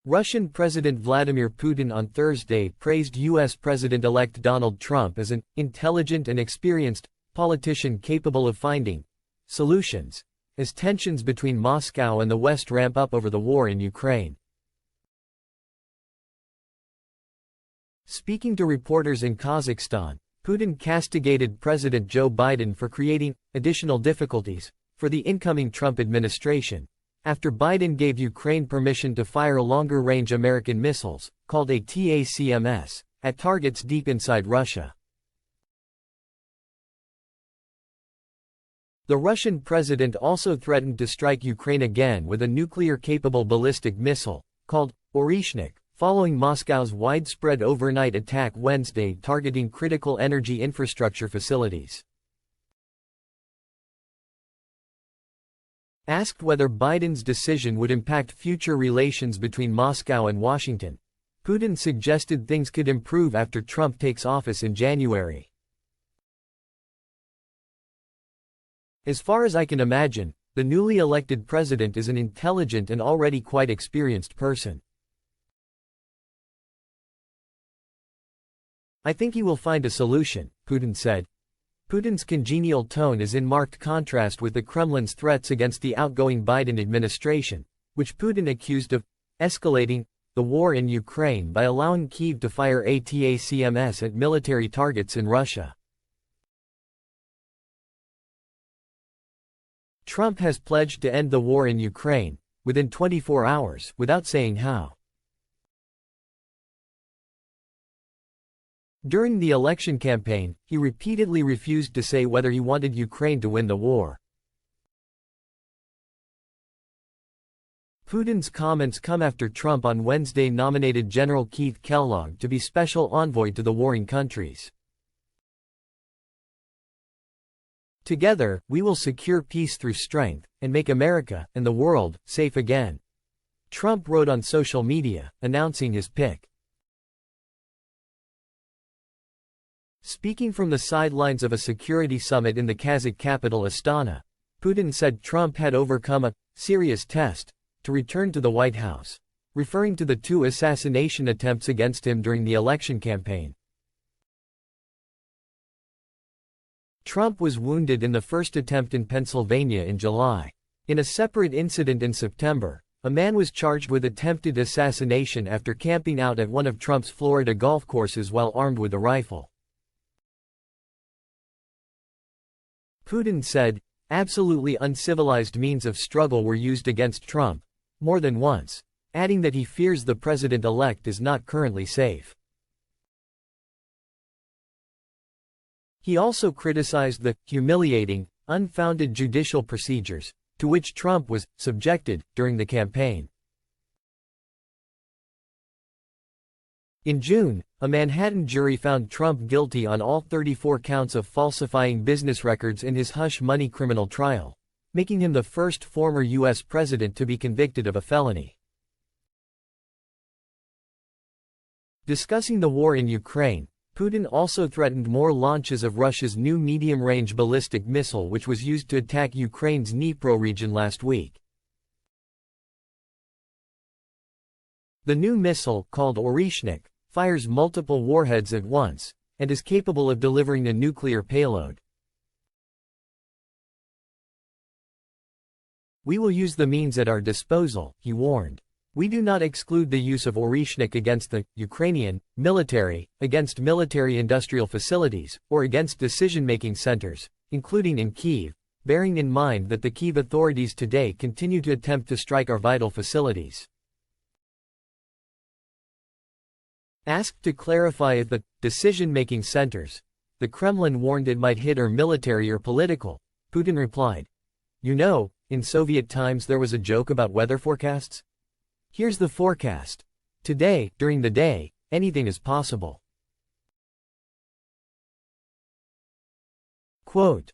Russian President Vladimir Putin on Thursday praised U.S. President-elect Donald Trump as an intelligent and experienced politician capable of finding solutions as tensions between Moscow and the West ramp up over the war in Ukraine. Speaking to reporters in Kazakhstan, Putin castigated President Joe Biden for creating additional difficulties for the incoming Trump administration, after Biden gave Ukraine permission to fire longer-range American missiles, called ATACMS, at targets deep inside Russia. The Russian president also threatened to strike Ukraine again with a nuclear-capable ballistic missile, called Orishnik, following Moscow's widespread overnight attack Wednesday targeting critical energy infrastructure facilities. Asked whether Biden's decision would impact future relations between Moscow and Washington, Putin suggested things could improve after Trump takes office in January. As far as I can imagine, the newly elected president is an intelligent and already quite experienced person. I think he will find a solution, Putin said. Putin's congenial tone is in marked contrast with the Kremlin's threats against the outgoing Biden administration, which Putin accused of escalating the war in Ukraine by allowing Kyiv to fire ATACMS at military targets in Russia. Trump has pledged to end the war in Ukraine within 24 hours, without saying how. During the election campaign, he repeatedly refused to say whether he wanted Ukraine to win the war. Putin's comments come after Trump on Wednesday nominated General Keith Kellogg to be special envoy to the warring countries. Together, we will secure peace through strength, and make America, and the world, safe again, Trump wrote on social media, announcing his pick. Speaking from the sidelines of a security summit in the Kazakh capital Astana, Putin said Trump had overcome a serious test to return to the White House, referring to the 2 assassination attempts against him during the election campaign. Trump was wounded in the first attempt in Pennsylvania in July. In a separate incident in September, a man was charged with attempted assassination after camping out at one of Trump's Florida golf courses while armed with a rifle. Putin said, absolutely uncivilized means of struggle were used against Trump, more than once, adding that he fears the president-elect is not currently safe. He also criticized the humiliating, unfounded judicial procedures to which Trump was subjected during the campaign. In June, a Manhattan jury found Trump guilty on all 34 counts of falsifying business records in his hush money criminal trial, making him the first former U.S. president to be convicted of a felony. Discussing the war in Ukraine, Putin also threatened more launches of Russia's new medium-range ballistic missile, which was used to attack Ukraine's Dnipro region last week. The new missile, called Orishnik, fires multiple warheads at once, and is capable of delivering a nuclear payload. We will use the means at our disposal, he warned. We do not exclude the use of Orishnik against the Ukrainian military, against military-industrial facilities, or against decision-making centers, including in Kyiv, bearing in mind that the Kyiv authorities today continue to attempt to strike our vital facilities. Asked to clarify if the decision-making centers the Kremlin warned it might hit are military or political, Putin replied, "You know, in Soviet times there was a joke about weather forecasts? Here's the forecast. Today, during the day, anything is possible." Quote,